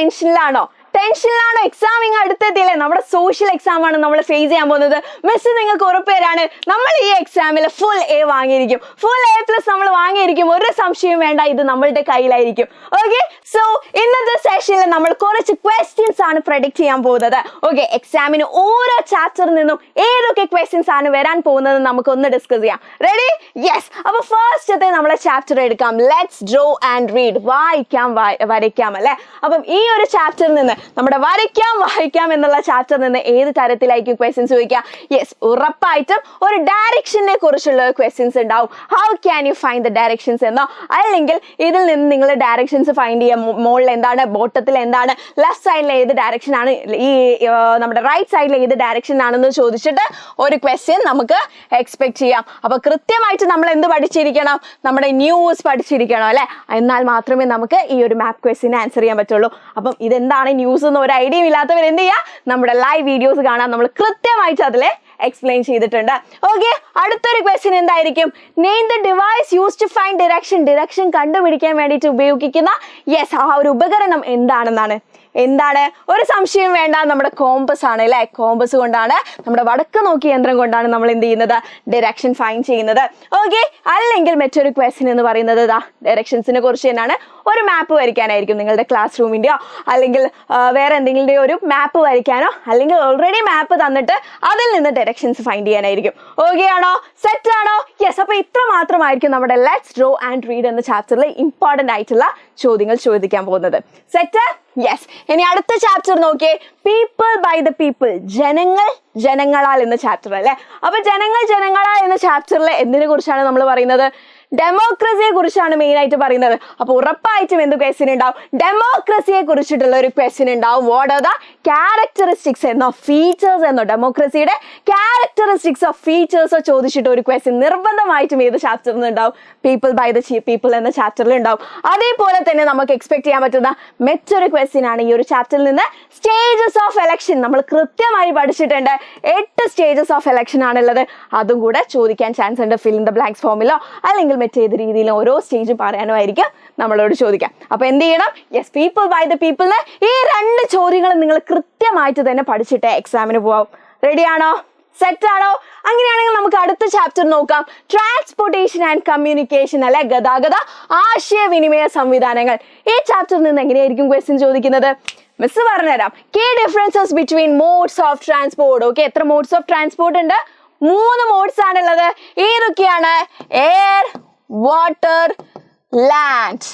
ടെൻഷനിലാണോ? Exam ഇങ്ങ് അടുത്തെത്തിയില്ലേ? നമ്മുടെ social exam ആണ് നമ്മൾ ഫേസ് ചെയ്യാൻ പോകുന്നത്. മിസ് നിങ്ങൾക്ക് ഉറപ്പ് തരാണ്, നമ്മൾ ഈ എക്സാമിൽ ഫുൾ എ വാങ്ങിയിരിക്കും, ഫുൾ A+ നമ്മൾ വാങ്ങിയിരിക്കും. ഒരു സംശയവും വേണ്ട, ഇത് നമ്മളുടെ കയ്യിലായിരിക്കും. ഓക്കെ, സോ ഇന്നത്തെ സെഷനിൽ നമ്മൾ കുറച്ച് ക്വസ്റ്റ്യൻസ് ആണ് പ്രഡിക്റ്റ് ചെയ്യാൻ പോകുന്നത്. ഓക്കെ, എക്സാമിന് ഓരോ ചാപ്റ്ററിൽ നിന്നും ഏതൊക്കെ ക്വസ്റ്റ്യൻസ് ആണ് വരാൻ പോകുന്നത് നമുക്കൊന്ന് ഡിസ്കസ് ചെയ്യാം. റെഡി? യെസ്. അപ്പൊ ഫസ്റ്റത്തെ നമ്മളെ ചാപ്റ്റർ എടുക്കാം. Let's draw and read. വരയ്ക്കാം അല്ലെ? അപ്പം ഈ ഒരു ചാപ്റ്ററിൽ നിന്ന് നമ്മുടെ വായിക്കാം എന്നുള്ള ചാപ്റ്ററിൽ നിന്ന് ഏത് തരത്തിലായിരിക്കും ക്വസ്റ്റ്യൻസ് ചോദിക്കാം? യെസ്, ഉറപ്പായിട്ടും ഒരു ഡയറക്ഷനെ കുറിച്ചുള്ള ക്വസ്റ്റ്യൻസ് ഉണ്ടാവും. How can you find the directions എന്നോ, അല്ലെങ്കിൽ ഇതിൽ നിന്ന് നിങ്ങൾ ഡയറക്ഷൻസ് ഫൈൻഡ് ചെയ്യാം. മുകളിൽ എന്താണ്, ബോട്ടത്തിൽ എന്താണ്, ലെഫ്റ്റ് സൈഡിൽ ഏത് ഡയറക്ഷൻ ആണ്, ഈ നമ്മുടെ റൈറ്റ് സൈഡിൽ ഏത് ഡയറക്ഷൻ ആണെന്ന് ചോദിച്ചിട്ട് ഒരു ക്വസ്റ്റ്യൻ നമുക്ക് എക്സ്പെക്ട് ചെയ്യാം. അപ്പൊ കൃത്യമായിട്ട് നമ്മൾ എന്ത് പഠിച്ചിരിക്കണം? നമ്മുടെ ന്യൂസ് പഠിച്ചിരിക്കണം അല്ലെ? എന്നാൽ മാത്രമേ നമുക്ക് ഈ ഒരു മാപ്പ് ക്വസ്റ്റ്യൻ ആൻസർ ചെയ്യാൻ പറ്റുള്ളൂ. അപ്പം ഇതെന്താണ് ന്യൂസ് എന്ന് ഒരു ഐഡിയ ഇല്ലാത്തവർ എന്ത് ചെയ്യുക? നമ്മുടെ ലൈവ് വീഡിയോസ് കാണാൻ നമ്മൾ കൃത്യമായിട്ട് അതിലെ എക്സ്പ്ലെയിൻ ചെയ്തിട്ടുണ്ട്. ഓക്കെ, അടുത്തൊരു ക്വസ്റ്റ്യൻ എന്തായിരിക്കും? Name the device use to find direction കണ്ടുപിടിക്കാൻ വേണ്ടിയിട്ട് ഉപയോഗിക്കുന്ന ആ ഒരു ഉപകരണം എന്താണെന്നാണ്. എന്താണ്? ഒരു സംശയം വേണ്ട, നമ്മുടെ കോമ്പസ് ആണ് അല്ലെ? കോമ്പസ് കൊണ്ടാണ്, നമ്മുടെ വടക്ക് നോക്കിയ യന്ത്രം കൊണ്ടാണ് നമ്മൾ എന്ത് ചെയ്യുന്നത്? ഡയറക്ഷൻ ഫൈൻഡ് ചെയ്യുന്നത്. ഓക്കെ, അല്ലെങ്കിൽ മറ്റൊരു ക്വസ്റ്റ്യൻ എന്ന് പറയുന്നത് ഡയറക്ഷൻസിനെ കുറിച്ച് തന്നെയാണ്. ഒരു മാപ്പ് വരയ്ക്കാനായിരിക്കും, നിങ്ങളുടെ ക്ലാസ് റൂമിൻ്റെയോ അല്ലെങ്കിൽ വേറെ എന്തെങ്കിലും ഒരു മാപ്പ് വരയ്ക്കാനോ, അല്ലെങ്കിൽ ഓൾറെഡി മാപ്പ് തന്നിട്ട് അതിൽ നിന്ന് ഡയറക്ഷൻസ് ഫൈൻഡ് ചെയ്യാനായിരിക്കും. ഓക്കെ ആണോ? സെറ്റ് ആണോ? യെസ്. അപ്പൊ ഇത്ര മാത്രമായിരിക്കും നമ്മുടെ ലെറ്റ്സ് ഡ്രോ ആൻഡ് റീഡ് എന്ന ചാപ്റ്ററിൽ ഇമ്പോർട്ടന്റ് ആയിട്ടുള്ള ചോദ്യങ്ങൾ ചോദിക്കാൻ പോകുന്നത്. സെറ്റ്? യെസ്. ഇനി അടുത്ത ചാപ്റ്റർ നോക്കിയേ, പീപ്പിൾ ബൈ ദ പീപ്പിൾ, ജനങ്ങളാൽ എന്ന ചാപ്റ്റർ അല്ലെ? അപ്പൊ ജനങ്ങളാൽ എന്ന ചാപ്റ്ററിൽ എന്തിനെ കുറിച്ചാണ് നമ്മൾ പറയുന്നത്? ഡെമോക്രസിയെ കുറിച്ചാണ് മെയിൻ ആയിട്ട് പറയുന്നത്. അപ്പൊ ഉറപ്പായിട്ടും എന്ത് ക്വസ്റ്റ്യൻ ഉണ്ടാവും? ഡെമോക്രസിയെ കുറിച്ചിട്ടുള്ള ഒരു ക്വസ്റ്റ്യൻ ഉണ്ടാവും. വാട്ട് ആർ ദ ക്യാരക്ടറിസ്റ്റിക്സ് എന്നോ ഫീച്ചേഴ്സ് എന്നോ, ഡെമോക്രസിയുടെ ക്യാരക്ടറിസ്റ്റിക്സ് ഓഫ് ഫീച്ചേഴ്സോ ചോദിച്ചിട്ട് ഒരു ക്വസ്റ്റ്യൻ നിർബന്ധമായിട്ടും ഏത് ചാപ്റ്ററിൽ നിന്ന് ഉണ്ടാവും? പീപ്പിൾ ബൈ ദ പീപ്പിൾ എന്ന ചാപ്റ്ററിൽ ഉണ്ടാവും. അതേപോലെ തന്നെ നമുക്ക് എക്സ്പെക്ട് ചെയ്യാൻ പറ്റുന്ന മറ്റൊരു ക്വസ്റ്റ്യൻ ആണ് ഈ ഒരു ചാപ്റ്ററിൽ നിന്ന് സ്റ്റേജസ് ഓഫ് എലക്ഷൻ. നമ്മൾ കൃത്യമായി പഠിച്ചിട്ടുണ്ട്, 8 സ്റ്റേജസ് ഓഫ് എലക്ഷൻ ആണുള്ളത്. അതും കൂടെ ചോദിക്കാൻ ചാൻസ് ഉണ്ട്. ഫിൽ ഇൻ ദ ബ്ലാങ്ക്സ് ഫോമിലോ അല്ലെങ്കിൽ മറ്റേത് രീതിയിലും ഓരോ സ്റ്റേജ് പറയാനോ ആയിരിക്കും നമ്മളോട് ചോദിക്കാം. അപ്പൊ എന്ത് ചെയ്യണം? യെസ്, പീപ്പിൾ ബൈ ദ പീപ്പിളിന് ഈ 2 ചോദ്യങ്ങളും നിങ്ങൾ കൃത്യമായിട്ട് തന്നെ പഠിച്ചിട്ട് എക്സാമിന് പോവാം. റെഡിയാണോ? സെറ്റ് ആണോ? അങ്ങനെയാണെങ്കിൽ നമുക്ക് അടുത്ത ചാപ്റ്റർ നോക്കാം. ട്രാൻസ്പോർട്ടേഷൻ ആൻഡ് കമ്മ്യൂണിക്കേഷൻ അല്ലെ? ഗതാഗത ആശയവിനിമയ സംവിധാനങ്ങൾ. ഈ ചാപ്റ്ററിൽ നിന്ന് എങ്ങനെയായിരിക്കും ക്വസ്റ്റ്യൻ ചോദിക്കുന്നത്? മിസ് പറഞ്ഞുതരാം. Key differences between modes of transport. Okay, എത്ര മോഡ്സ് ഓഫ് ട്രാൻസ്പോർട്ട് ഉണ്ട്? 3 മോഡ്സ് ആണുള്ളത്. ഏതൊക്കെയാണ്? Air, water, land.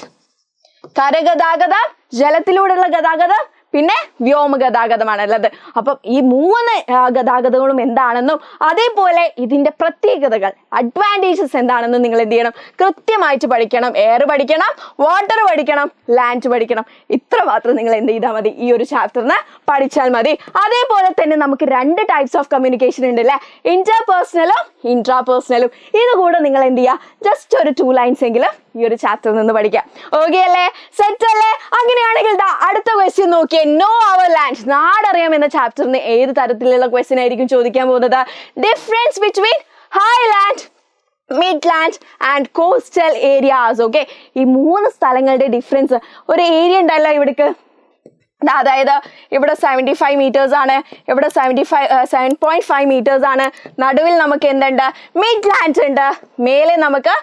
കരഗതാഗതം, ജലത്തിലൂടെയുള്ള ഗതാഗതം, പിന്നെ വ്യോമഗതാഗതമാണ് ഉള്ളത്. അപ്പം ഈ 3 ഗതാഗതങ്ങളും എന്താണെന്നും അതേപോലെ ഇതിന്റെ പ്രത്യേകതകൾ, അഡ്വാൻറ്റേജസ് എന്താണെന്നും നിങ്ങൾ എന്ത് ചെയ്യണം? കൃത്യമായിട്ട് പഠിക്കണം. എയർ പഠിക്കണം, വാട്ടർ പഠിക്കണം, ലാൻഡ് പഠിക്കണം. ഇത്ര മാത്രം നിങ്ങൾ എന്ത് ചെയ്താൽ മതി? ഈ ഒരു ചാപ്റ്ററിന് പഠിച്ചാൽ മതി. അതേപോലെ തന്നെ നമുക്ക് 2 ടൈപ്സ് ഓഫ് കമ്മ്യൂണിക്കേഷൻ ഉണ്ട് അല്ലെ? ഇന്റർപേഴ്സണലും ഇൻട്രാപേഴ്സണലും. ഇത് കൂടെ നിങ്ങൾ എന്ത് ചെയ്യുക? ജസ്റ്റ് ഒരു 2 ലൈൻസ് എങ്കിലും ഈ ഒരു ചാപ്റ്ററിൽ നിന്ന് പഠിക്കാം. ഓക്കെ അല്ലേ? സെറ്റ് അല്ലേ? അങ്ങനെയാണെങ്കിൽ അടുത്ത ക്വസ്റ്റ്യൻ നോക്കിയേ. നോ അവർ ലാൻഡ്, നാടറിയാം എന്ന ചാപ്റ്ററിന് ഏത് തരത്തിലുള്ള ക്വസ്റ്റ്യൻ ആയിരിക്കും ചോദിക്കാൻ പോകുന്നത്? Difference between high land, mid land and coastal areas. Okay, ഈ 3 സ്ഥലങ്ങളുടെ ഡിഫറൻസ്. ഒരു ഏരിയ ഉണ്ടല്ലോ ഇവിടേക്ക്, അതായത് ഇവിടെ 75 മീറ്റേഴ്സ് ആണ്, ഇവിടെ 7.5 മീറ്റേഴ്സ് ആണ്. നടുവിൽ നമുക്ക് എന്തുണ്ട്? മിഡ് ലാൻഡ് ഉണ്ട്. മേലെ നമുക്ക്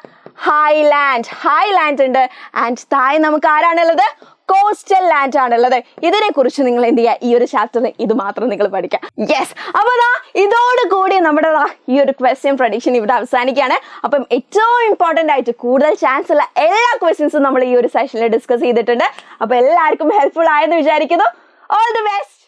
ഹൈലാൻഡ് ഉണ്ട്. ആൻഡ് താഴെ നമുക്ക് ആരാണുള്ളത്? കോസ്റ്റൽ ലാൻഡ് ആണുള്ളത്. ഇതിനെ കുറിച്ച് നിങ്ങൾ എന്ത് ചെയ്യുക? ഈ ഒരു ചാപ്റ്ററിൽ ഇത് മാത്രം നിങ്ങൾ പഠിക്കാം. യെസ്. അപ്പൊ ഇതോടുകൂടി നമ്മുടെ ഈ ഒരു ക്വസ്റ്റ്യൻ പ്രഡിക്ഷൻ ഇവിടെ അവസാനിക്കുകയാണ്. അപ്പം ഏറ്റവും ഇമ്പോർട്ടന്റ് ആയിട്ട് കൂടുതൽ ചാൻസ് ഉള്ള എല്ലാ ക്വസ്റ്റ്യൻസും നമ്മൾ ഈ ഒരു സെഷനിൽ ഡിസ്കസ് ചെയ്തിട്ടുണ്ട്. അപ്പൊ എല്ലാവർക്കും ഹെൽപ്ഫുൾ ആയെന്ന് വിചാരിക്കുന്നു. All the best.